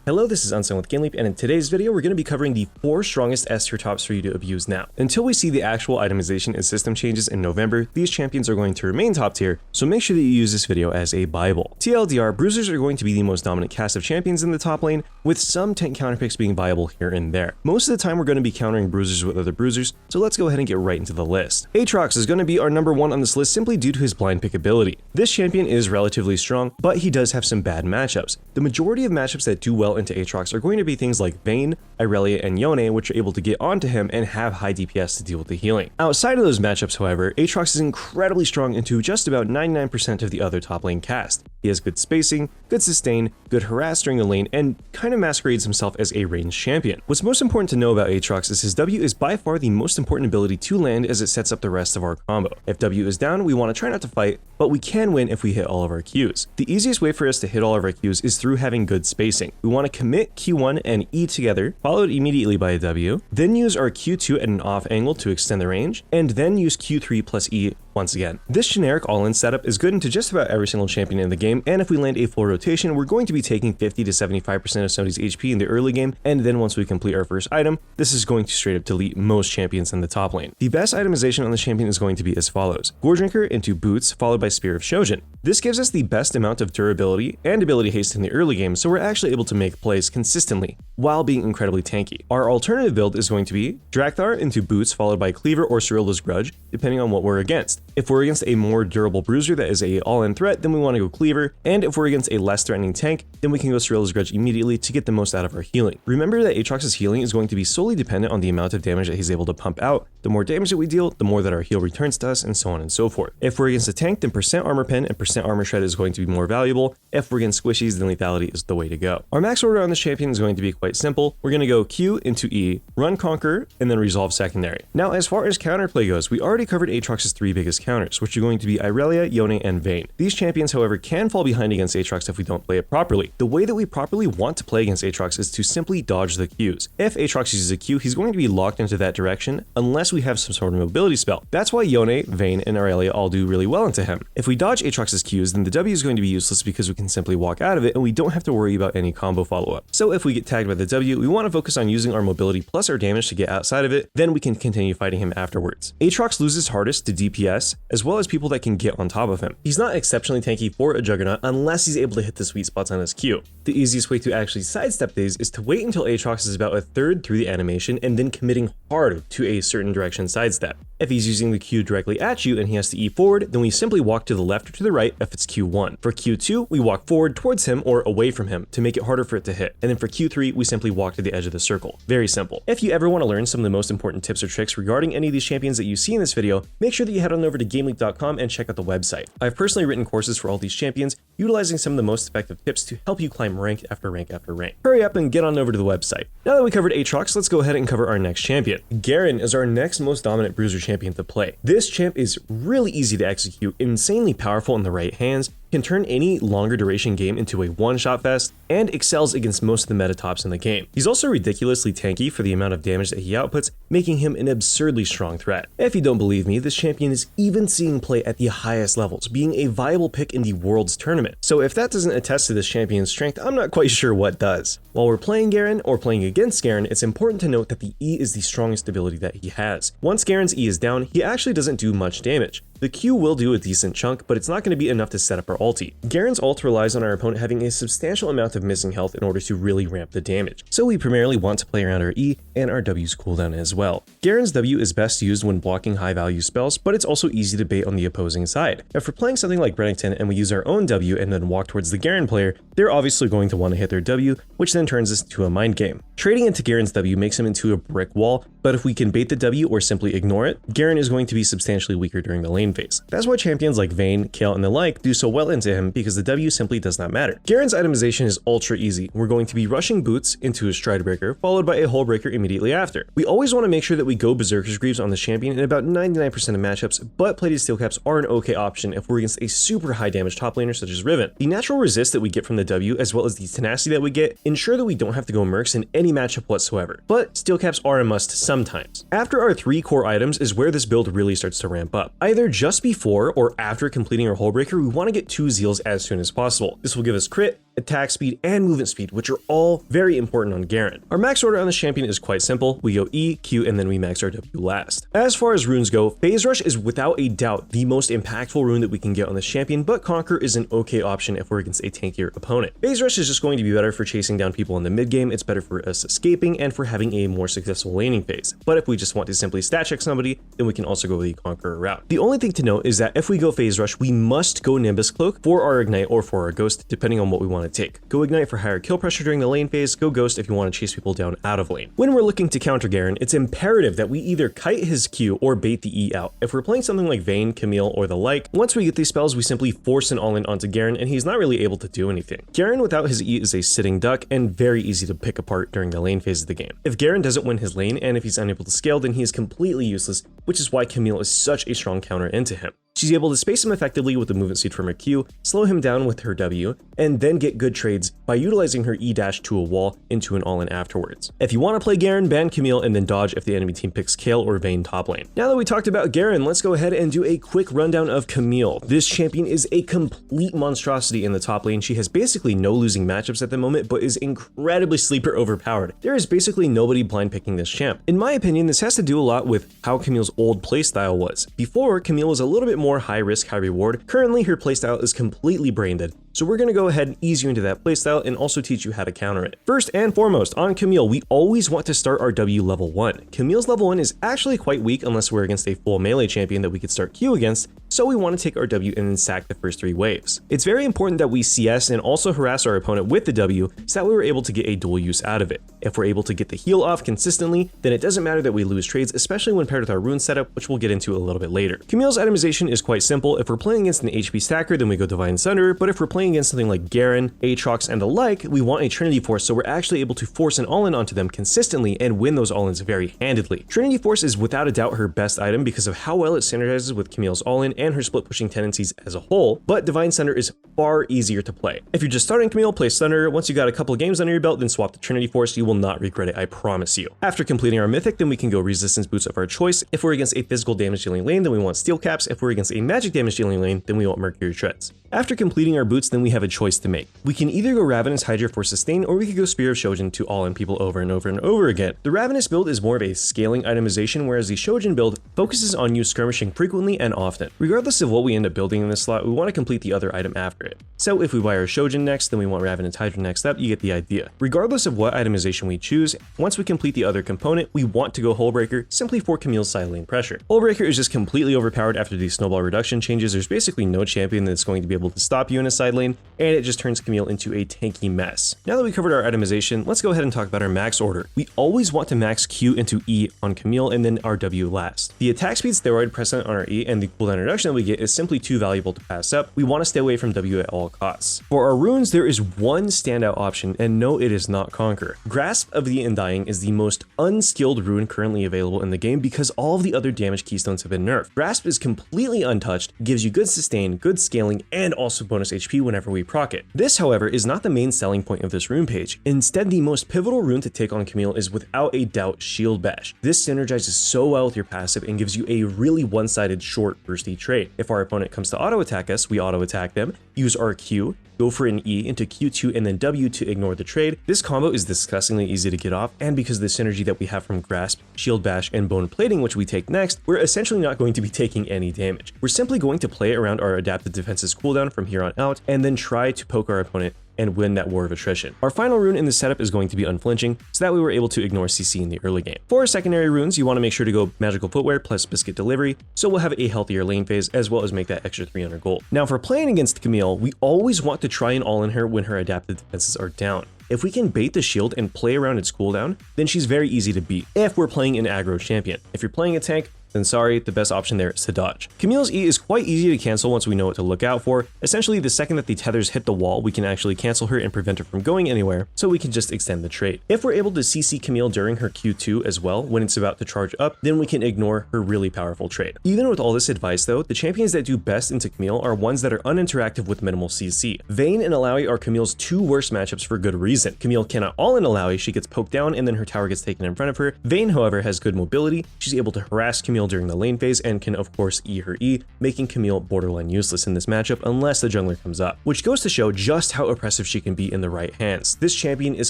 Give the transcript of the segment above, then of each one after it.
Hello, this is Unsung with GameLeap, and in today's video, we're going to be covering the 4 strongest S tier tops for you to abuse now. Until we see the actual itemization and system changes in November, these champions are going to remain top tier, so make sure that you use this video as a bible. TLDR, bruisers are going to be the most dominant cast of champions in the top lane, with some tank counterpicks being viable here and there. Most of the time, we're going to be countering bruisers with other bruisers, so let's go ahead and get right into the list. Aatrox is going to be our number 1 on this list simply due to his blind pick ability. This champion is relatively strong, but he does have some bad matchups. The majority of matchups that do well into Aatrox are going to be things like Vayne, Irelia, and Yone, which are able to get onto him and have high DPS to deal with the healing. Outside of those matchups, however, Aatrox is incredibly strong into just about 99% of the other top lane cast. He has good spacing, good sustain, good harass during the lane, and kind of masquerades himself as a ranged champion. What's most important to know about Aatrox is his W is by far the most important ability to land as it sets up the rest of our combo. If W is down, we want to try not to fight, but we can win if we hit all of our Qs. The easiest way for us to hit all of our Qs is through having good spacing. We want to commit Q1 and E together, followed immediately by a W, then use our Q2 at an off angle to extend the range, and then use Q3 plus E once again. This generic all-in setup is good into just about every single champion in the game, and if we land a full rotation, we're going to be taking 50 to 75% of somebody's HP in the early game, and then once we complete our first item, this is going to straight up delete most champions in the top lane. The best itemization on the champion is going to be as follows. Gore Drinker into Boots, followed by Spear of Shojin. This gives us the best amount of durability and ability haste in the early game, so we're actually able to make plays consistently, while being incredibly tanky. Our alternative build is going to be Drakthar into Boots, followed by Cleaver or Cyrilla's Grudge, depending on what we're against. If we're against a more durable bruiser that is a all-in threat, then we want to go Cleaver, and if we're against a less threatening tank, then we can go Cyrilla's Grudge immediately to get the most out of our healing. Remember that Aatrox's healing is going to be solely dependent on the amount of damage that he's able to pump out. The more damage that we deal, the more that our heal returns to us, and so on and so forth. If we're against a tank, then percent armor pen and percent armor shred is going to be more valuable. If we're against squishies, then lethality is the way to go. Our max order on this champion is going to be quite simple. We're going to go Q into E, run Conquer, and then resolve secondary. Now, as far as counterplay goes, we already covered Aatrox's 3 biggest counters, which are going to be Irelia, Yone, and Vayne. These champions, however, can fall behind against Aatrox if we don't play it properly. The way that we properly want to play against Aatrox is to simply dodge the Qs. If Aatrox uses a Q, he's going to be locked into that direction unless we have some sort of mobility spell. That's why Yone, Vayne, and Irelia all do really well into him. If we dodge Aatrox's Qs, then the W is going to be useless because we can simply walk out of it and we don't have to worry about any combo follow-up. So if we get tagged by the W, we want to focus on using our mobility plus our damage to get outside of it, then we can continue fighting him afterwards. Aatrox loses hardest to DPS, as well as people that can get on top of him. He's not exceptionally tanky for a Juggernaut unless he's able to hit the sweet spots on his Q. The easiest way to actually sidestep these is to wait until Aatrox is about a third through the animation and then committing hard to a certain direction sidestep. If he's using the Q directly at you and he has to E forward, then we simply walk to the left or to the right if it's Q1. For Q2, we walk forward towards him or away from him to make it harder for it to hit. And then for Q3, we simply walk to the edge of the circle. Very simple. If you ever want to learn some of the most important tips or tricks regarding any of these champions that you see in this video, make sure that you head on over to GameLeap.com and check out the website. I've personally written courses for all these champions, utilizing some of the most effective tips to help you climb rank after rank after rank. Hurry up and get on over to the website. Now that we covered Aatrox, let's go ahead and cover our next champion. Garen is our next most dominant bruiser champion to play. This champ is really easy to execute, insanely powerful in the right hands, can turn any longer duration game into a one-shot fest, and excels against most of the meta tops in the game. He's also ridiculously tanky for the amount of damage that he outputs, making him an absurdly strong threat. If you don't believe me, this champion is even seeing play at the highest levels, being a viable pick in the Worlds tournament. So if that doesn't attest to this champion's strength, I'm not quite sure what does. While we're playing Garen or playing against Garen, it's important to note that the E is the strongest ability that he has. Once Garen's E is down, he actually doesn't do much damage. The Q will do a decent chunk, but it's not going to be enough to set up our ulti. Garen's ult relies on our opponent having a substantial amount of missing health in order to really ramp the damage, so we primarily want to play around our E and our W's cooldown as well. Garen's W is best used when blocking high value spells, but it's also easy to bait on the opposing side. If we're playing something like Bennington and we use our own W and then walk towards the Garen player, they're obviously going to want to hit their W, which then turns us into a mind game. Trading into Garen's W makes him into a brick wall, but if we can bait the W or simply ignore it, Garen is going to be substantially weaker during the lane phase. That's why champions like Vayne, Kayle, and the like do so well into him, because the W simply does not matter. Garen's itemization is ultra easy. We're going to be rushing Boots into a Stride Breaker, followed by a Hull Breaker immediately after. We always want to make sure that we go Berserker's Greaves on the champion in about 99% of matchups, but plated steel caps are an okay option if we're against a super high damage top laner such as Riven. The natural resist that we get from the W, as well as the tenacity that we get, ensure that we don't have to go Mercs in any matchup whatsoever, but steel caps are a must sometimes. After our 3 core items is where this build really starts to ramp up. Either just before or after completing our Hull Breaker, we want to get 2 Zeals as soon as possible. This will give us crit, attack speed, and movement speed, which are all very important on Garen. Our max order on this champion is quite simple. We go E, Q, and then we max our W last. As far as runes go, Phase Rush is without a doubt the most impactful rune that we can get on this champion, but Conquer is an okay option if we're against a tankier opponent. Phase Rush is just going to be better for chasing down people in the mid game, it's better for us escaping, and for having a more successful laning phase. But if we just want to simply stat check somebody, then we can also go the Conqueror route. The only thing to note is that if we go Phase Rush, we must go Nimbus Cloak for our Ignite or for our Ghost, depending on what we want to take. Go Ignite for higher kill pressure during the lane phase, go Ghost if you want to chase people down out of lane. When we're looking to counter Garen, it's imperative that we either kite his Q or bait the E out. If we're playing something like Vayne, Camille, or the like, once we get these spells, we simply force an all-in onto Garen, and he's not really able to do anything. Garen without his E is a sitting duck and very easy to pick apart during the lane phase of the game. If Garen doesn't win his lane, and if he's unable to scale, then he is completely useless, which is why Camille is such a strong counter into him. She's able to space him effectively with the movement speed from her Q, slow him down with her W, and then get good trades by utilizing her E dash to a wall into an all-in afterwards. If you want to play Garen, ban Camille and then dodge if the enemy team picks Kayle or Vayne top lane. Now that we talked about Garen, let's go ahead and do a quick rundown of Camille. This champion is a complete monstrosity in the top lane. She has basically no losing matchups at the moment, but is incredibly sleeper overpowered. There is basically nobody blind picking this champ. In my opinion, this has to do a lot with how Camille's old playstyle was. Before, Camille was a little bit more high risk, high reward. Currently, her playstyle is completely brain dead. So we're going to go ahead and ease you into that playstyle and also teach you how to counter it. First and foremost, on Camille, we always want to start our W level 1. Camille's level 1 is actually quite weak unless we're against a full melee champion that we could start Q against, so we want to take our W and then sack the first 3 waves. It's very important that we CS and also harass our opponent with the W so that we were able to get a dual use out of it. If we're able to get the heal off consistently, then it doesn't matter that we lose trades, especially when paired with our rune setup, which we'll get into a little bit later. Camille's itemization is quite simple. If we're playing against an HP stacker, then we go Divine Sunder, but if we're playing against something like Garen, Aatrox, and the like, we want a Trinity Force, so we're actually able to force an all-in onto them consistently and win those all-ins very handedly. Trinity Force is without a doubt her best item because of how well it synergizes with Camille's all-in and her split pushing tendencies as a whole, but Divine Sunder is far easier to play. If you're just starting Camille, play Sunder. Once you got a couple of games under your belt, then swap to Trinity Force. You will not regret it, I promise you. After completing our Mythic, then we can go Resistance Boots of our choice. If we're against a physical damage dealing lane, then we want Steel Caps. If we're against a magic damage dealing lane, then we want Mercury Treads. After completing our boots, then we have a choice to make. We can either go Ravenous Hydra for sustain, or we could go Spear of Shojin to all-in people over and over and over again. The Ravenous build is more of a scaling itemization, whereas the Shojin build focuses on you skirmishing frequently and often. Regardless of what we end up building in this slot, we want to complete the other item after it. So if we buy our Shojin next, then we want Ravenous Hydra next up, you get the idea. Regardless of what itemization we choose, once we complete the other component, we want to go Hullbreaker simply for Camille's side lane pressure. Hullbreaker is just completely overpowered after the snowball reduction changes. There's basically no champion that's going to be able to stop you in a side lane, and it just turns Camille into a tanky mess. Now that we covered our itemization, let's go ahead and talk about our max order. We always want to max Q into E on Camille and then our W last. The attack speed steroid precedent on our E and the cooldown reduction that we get is simply too valuable to pass up. We want to stay away from W at all costs. For our runes, there is one standout option, and no, it is not Conquer. Grasp of the Undying is the most unskilled rune currently available in the game because all of the other damage keystones have been nerfed. Grasp is completely untouched, gives you good sustain, good scaling, and also bonus HP whenever we proc it. This, however, is not the main selling point of this rune page. Instead, the most pivotal rune to take on Camille is without a doubt Shield Bash. This synergizes so well with your passive and gives you a really one-sided short bursty trade. If our opponent comes to auto attack us, we auto attack them, use our Q, go for an E into Q2 and then W to ignore the trade. This combo is disgustingly easy to get off, and because of the synergy that we have from Grasp, Shield Bash, and Bone Plating, which we take next, we're essentially not going to be taking any damage. We're simply going to play around our Adaptive Defense's cooldown from here on out, and then try to poke our opponent and win that war of attrition. Our final rune in the setup is going to be Unflinching, so that we were able to ignore CC in the early game. For our secondary runes, you want to make sure to go Magical Footwear plus Biscuit Delivery, so we'll have a healthier lane phase as well as make that extra 300 gold. Now for playing against Camille, we always want to try and all in her when her adaptive defenses are down. If we can bait the shield and play around its cooldown, then she's very easy to beat if we're playing an aggro champion. If you're playing a tank, then sorry, the best option there is to dodge. Camille's E is quite easy to cancel once we know what to look out for. Essentially, the second that the tethers hit the wall, we can actually cancel her and prevent her from going anywhere, so we can just extend the trade. If we're able to CC Camille during her Q2 as well, when it's about to charge up, then we can ignore her really powerful trade. Even with all this advice though, the champions that do best into Camille are ones that are uninteractive with minimal CC. Vayne and Alawi are Camille's two worst matchups for good reason. Camille cannot all in Alawi, she gets poked down and then her tower gets taken in front of her. Vayne, however, has good mobility, she's able to harass Camille Camille during the lane phase and can of course E her E, making Camille borderline useless in this matchup unless the jungler comes up, which goes to show just how oppressive she can be in the right hands. This champion is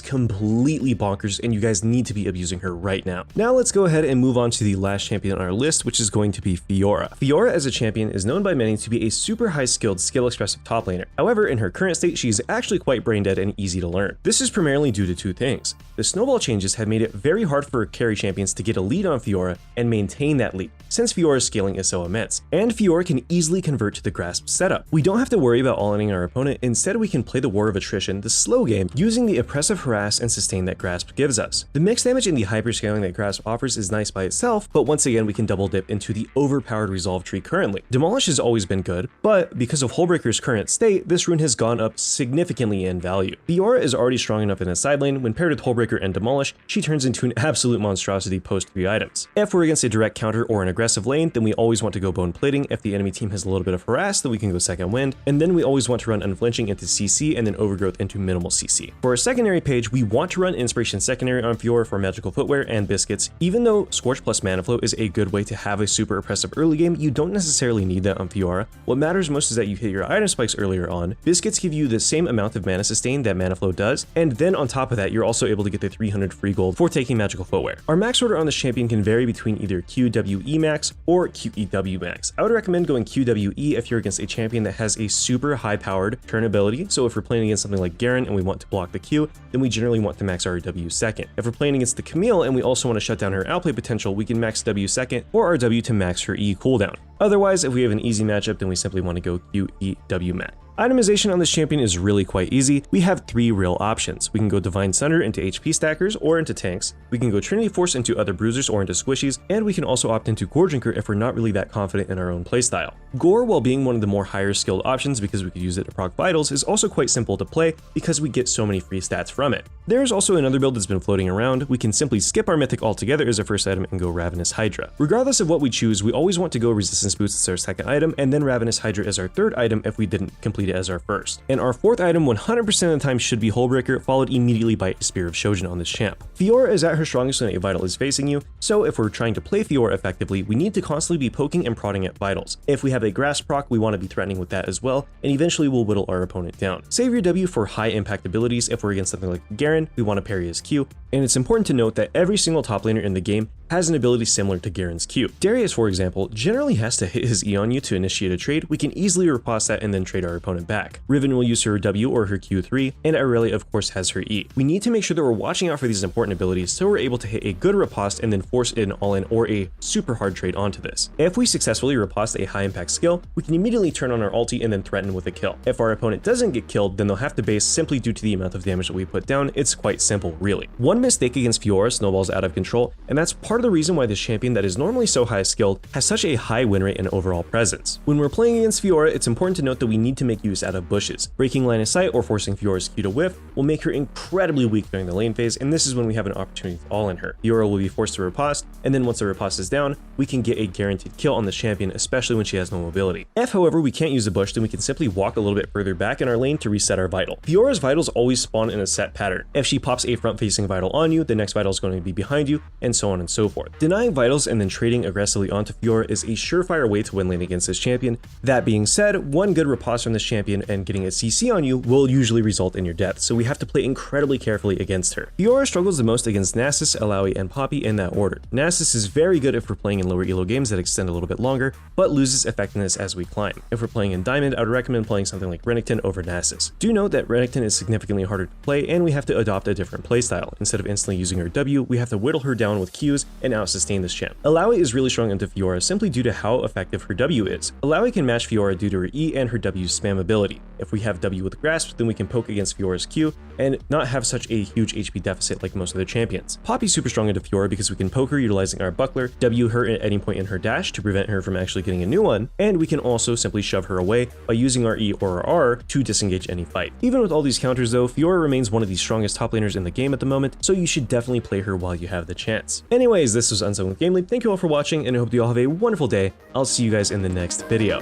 completely bonkers and you guys need to be abusing her right now. Now let's go ahead and move on to the last champion on our list, which is going to be Fiora. Fiora as a champion is known by many to be a super high skilled, skill expressive top laner. However, in her current state, she is actually quite brain dead and easy to learn. This is primarily due to two things. The snowball changes have made it very hard for carry champions to get a lead on Fiora and maintain that lead, since Fiora's scaling is so immense. And Fiora can easily convert to the grasp setup. We don't have to worry about all-inning our opponent, instead we can play the war of attrition, the slow game, using the oppressive harass and sustain that grasp gives us. The mixed damage and the hyperscaling that grasp offers is nice by itself, but once again we can double dip into the overpowered resolve tree currently. Demolish has always been good, but because of Hullbreaker's current state, this rune has gone up significantly in value. Fiora is already strong enough in a side lane. When paired with Hullbreaker and Demolish, she turns into an absolute monstrosity post 3 items. If we're against a direct counter or an aggressive lane, then we always want to go bone plating. If the enemy team has a little bit of harass, then we can go second wind, and then we always want to run unflinching into CC and then overgrowth into minimal CC. For our secondary page, we want to run inspiration secondary on Fiora for magical footwear and biscuits. Even though Scorch plus mana flow is a good way to have a super oppressive early game, you don't necessarily need that on Fiora. What matters most is that you hit your item spikes earlier on. Biscuits give you the same amount of mana sustain that mana flow does, and then on top of that, you're also able to get the 300 free gold for taking magical footwear. Our max order on this champion can vary between either QWE max or QEW max. I would recommend going QWE if you're against a champion that has a super high powered turn ability. So if we're playing against something like Garen and we want to block the Q, then we generally want to max our W second. If we're playing against the Camille and we also want to shut down her outplay potential, we can max W second or our W to max her E cooldown. Otherwise, if we have an easy matchup, then we simply want to go QEW max. Itemization on this champion is really quite easy. We have 3 real options. We can go Divine Sunder into HP stackers or into tanks. We can go Trinity Force into other bruisers or into squishies, and we can also opt into Gore Drinker if we're not really that confident in our own playstyle. Gore, while being one of the more higher skilled options because we could use it to proc vitals, is also quite simple to play because we get so many free stats from it. There's also another build that's been floating around. We can simply skip our mythic altogether as our first item and go Ravenous Hydra. Regardless of what we choose, we always want to go Resistance Boost as our second item and then Ravenous Hydra as our third item if we didn't complete it as our first. And our fourth item 100% of the time should be Hullbreaker, followed immediately by a Spear of Shojin on this champ. Fiora is at her strongest when a vital is facing you, so if we're trying to play Fiora effectively, we need to constantly be poking and prodding at vitals. If we have a Grasp proc, we want to be threatening with that as well, and eventually we'll whittle our opponent down. Save your W for high impact abilities. If we're against something like Garen, we want to parry his Q, and it's important to note that every single top laner in the game has an ability similar to Garen's Q. Darius, for example, generally has to hit his E on you to initiate a trade. We can easily riposte that and then trade our opponent back. Riven will use her W or her Q3, and Aurelia of course has her E. We need to make sure that we're watching out for these important abilities so we're able to hit a good riposte and then force an all-in or a super hard trade onto this. If we successfully riposte a high impact skill, we can immediately turn on our ulti and then threaten with a kill. If our opponent doesn't get killed, then they'll have to base simply due to the amount of damage that we put down. It's quite simple, really. One mistake against Fiora snowballs out of control, and that's part of the reason why this champion that is normally so high skilled has such a high win rate and overall presence. When we're playing against Fiora, it's important to note that we need to make use out of bushes. Breaking line of sight or forcing Fiora's Q to whiff will make her incredibly weak during the lane phase, and this is when we have an opportunity to all in her. Fiora will be forced to riposte, and then once the riposte is down, we can get a guaranteed kill on the champion, especially when she has no mobility. If, however, we can't use a bush, then we can simply walk a little bit further back in our lane to reset our vital. Fiora's vitals always spawn in a set pattern. If she pops a front-facing vital on you, the next vital is going to be behind you, and so on and so forth. Denying vitals and then trading aggressively onto Fiora is a surefire way to win lane against this champion. That being said, one good riposte from this champion and getting a CC on you will usually result in your death, so we have to play incredibly carefully against her. Fiora struggles the most against Nasus, Alawi, and Poppy in that order. Nasus is very good if we're playing in lower elo games that extend a little bit longer, but loses effectiveness as we climb. If we're playing in Diamond, I would recommend playing something like Renekton over Nasus. Do note that Renekton is significantly harder to play, and we have to adopt a different playstyle. Instead of instantly using her W, we have to whittle her down with Qs and out-sustain this champ. Alawi is really strong into Fiora simply due to how effective her W is. Alawi can match Fiora due to her E and her W's spam ability. If we have W with Grasp, then we can poke against Fiora's Q and not have such a huge HP deficit like most other champions. Poppy's super strong into Fiora because we can poke her utilizing our buckler, W her at any point in her dash to prevent her from actually getting a new one, and we can also simply shove her away by using our E or our R to disengage any fight. Even with all these counters though, Fiora remains one of the strongest top laners in the game at the moment, so you should definitely play her while you have the chance. Anyways, this was Unsung with Gamely. Thank you all for watching, and I hope you all have a wonderful day. I'll see you guys in the next video.